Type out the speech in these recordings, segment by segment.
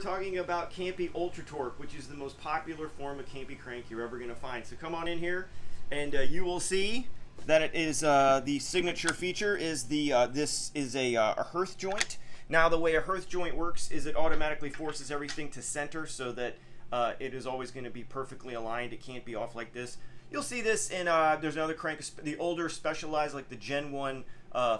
talking about Campy Ultra Torque, which is the most popular form of Campy crank you're ever going to find. So come on in here, and you will see that it is the signature feature is this is a Hearth Joint. Now the way a Hearth Joint works is it automatically forces everything to center so that it is always going to be perfectly aligned. It can't be off like this. You'll see this in there's another crank, the older specialized like the Gen 1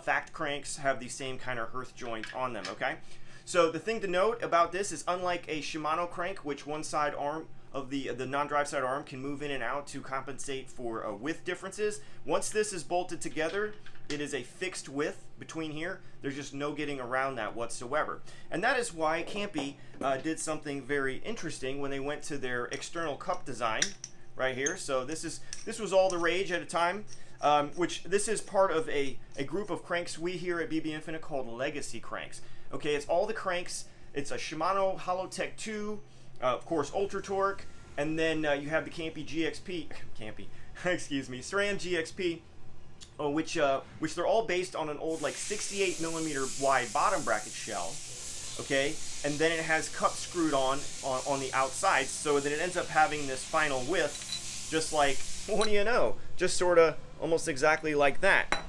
Fact cranks have the same kind of Hearth Joint on them. Okay. So the thing to note about this is unlike a Shimano crank, which one side arm of the non-drive side arm can move in and out to compensate for width differences. Once this is bolted together, it is a fixed width between here. There's just no getting around that whatsoever. And that is why Campy did something very interesting when they went to their external cup design right here. So this was all the rage at a time. Which this is part of a group of cranks we here at BBInfinite called legacy cranks. Okay, it's all the cranks. It's a Shimano Holotech 2, of course Ultra Torque, and then you have the Campy GXP, excuse me, SRAM GXP, which they're all based on an old like 68mm wide bottom bracket shell. Okay, and then it has cups screwed on the outside, so that it ends up having this final width, just like, what do you know, just sort of almost exactly like that.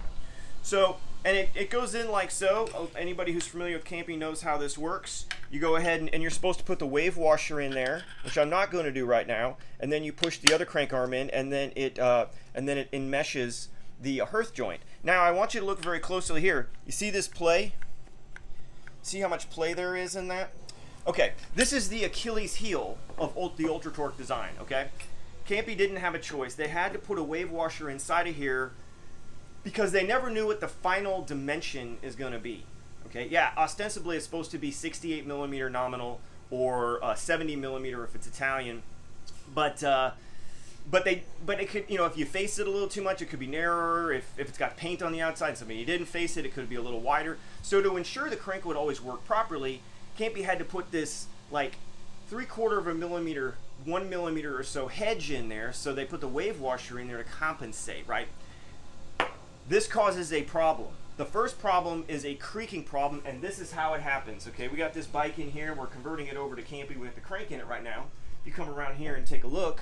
So, and it goes in like so. Anybody who's familiar with Campy knows how this works. You go ahead and you're supposed to put the wave washer in there, which I'm not going to do right now, and then you push the other crank arm in, and then it enmeshes the Hearth Joint. Now I want you to look very closely here. You see this play? See how much play there is in that? Okay, this is the Achilles heel of the Ultra Torque design, okay? Campy didn't have a choice. They had to put a wave washer inside of here because they never knew what the final dimension is going to be. Okay, yeah, ostensibly it's supposed to be 68mm nominal or 70mm if it's Italian, but it could, you know, if you face it a little too much, it could be narrower. If it's got paint on the outside, something you didn't face it, it could be a little wider. So to ensure the crank would always work properly, Campy had to put this like 3/4 of a millimeter, 1mm or so hedge in there, so they put the wave washer in there to compensate, right? This causes a problem. The first problem is a creaking problem, and this is how it happens. Okay, we got this bike in here, we're converting it over to Campy with the crank in it right now. If you come around here and take a look,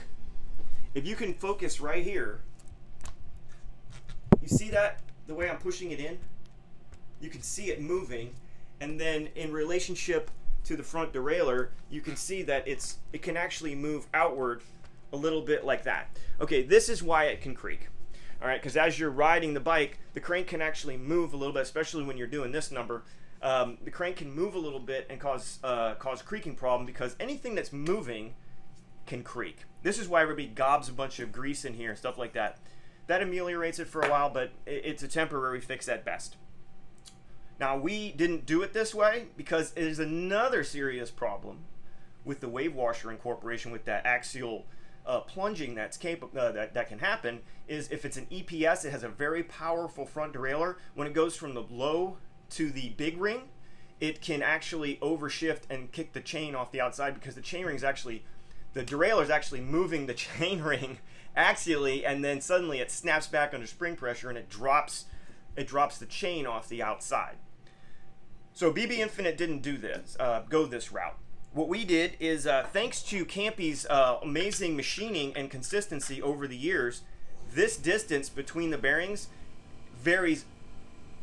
if you can focus right here, you see that, the way I'm pushing it in? You can see it moving, and then in relationship to the front derailleur, you can see that it can actually move outward a little bit like that. Okay, this is why it can creak. All right, because as you're riding the bike, the crank can actually move a little bit, especially when you're doing this number. The crank can move a little bit and cause creaking problem, because anything that's moving can creak. This is why everybody gobs a bunch of grease in here and stuff like that. That ameliorates it for a while, but it's a temporary fix at best. Now, we didn't do it this way because it is another serious problem with the wave washer incorporation with that axial plunging that's that can happen. Is if it's an EPS, it has a very powerful front derailleur. When it goes from the low to the big ring, it can actually overshift and kick the chain off the outside, because the chain ring is actually, the derailleur is actually moving the chain ring axially, and then suddenly it snaps back under spring pressure and it drops the chain off the outside. So BBInfinite didn't do this, go this route. What we did is, thanks to Campy's amazing machining and consistency over the years, this distance between the bearings varies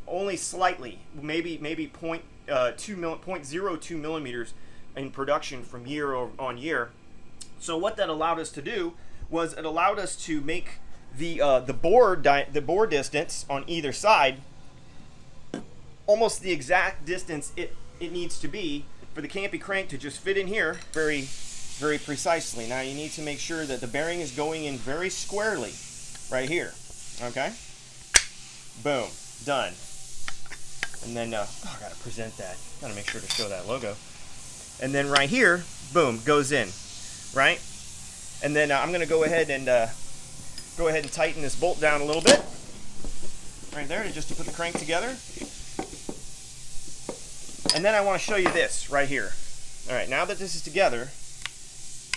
only slightly, maybe 0.02 millimeters in production from year on year. So what that allowed us to do was it allowed us to make the bore distance on either side almost the exact distance it needs to be for the Campy crank to just fit in here very, very precisely. Now you need to make sure that the bearing is going in very squarely right here. Okay? Boom. Done. And then, I gotta present that. Gotta make sure to show that logo. And then right here, boom, goes in. Right? And then I'm gonna go ahead and tighten this bolt down a little bit. Right there, just to put the crank together. And then I want to show you this right here. All right, now that this is together,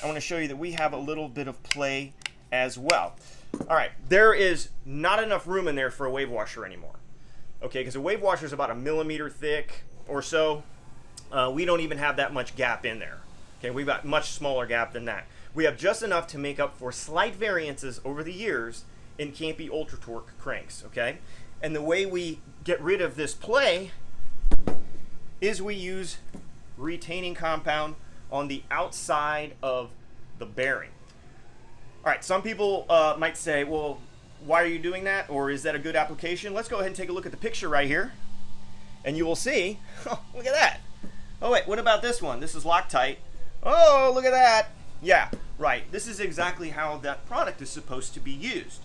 I want to show you that we have a little bit of play as well. All right, there is not enough room in there for a wave washer anymore. Okay, because a wave washer is about 1 millimeter thick or so. we don't even have that much gap in there. Okay, we've got much smaller gap than that. We have just enough to make up for slight variances over the years in Campy Ultra Torque cranks, okay? And the way we get rid of this play is we use retaining compound on the outside of the bearing. All right, some people might say, well, why are you doing that? Or is that a good application? Let's go ahead and take a look at the picture right here. And you will see, oh, look at that. Oh wait, what about this one? This is Loctite. Oh, look at that. Yeah, right. This is exactly how that product is supposed to be used.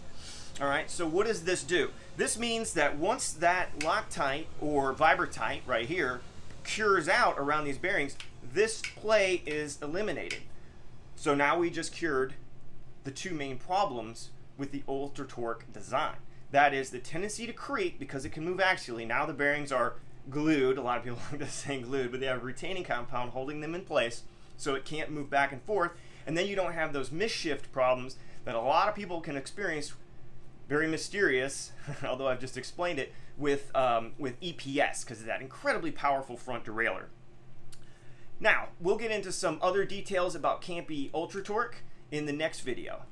All right, so what does this do? This means that once that Loctite or Vibratite right here cures out around these bearings, this play is eliminated. So now we just cured the two main problems with the Ultra Torque design. That is the tendency to creak because it can move axially. Now the bearings are glued. A lot of people like to say glued, but they have retaining compound holding them in place so it can't move back and forth. And then you don't have those misshift problems that a lot of people can experience, very mysterious, although I've just explained it, with EPS, because of that incredibly powerful front derailleur. Now, we'll get into some other details about Campy Ultra Torque in the next video.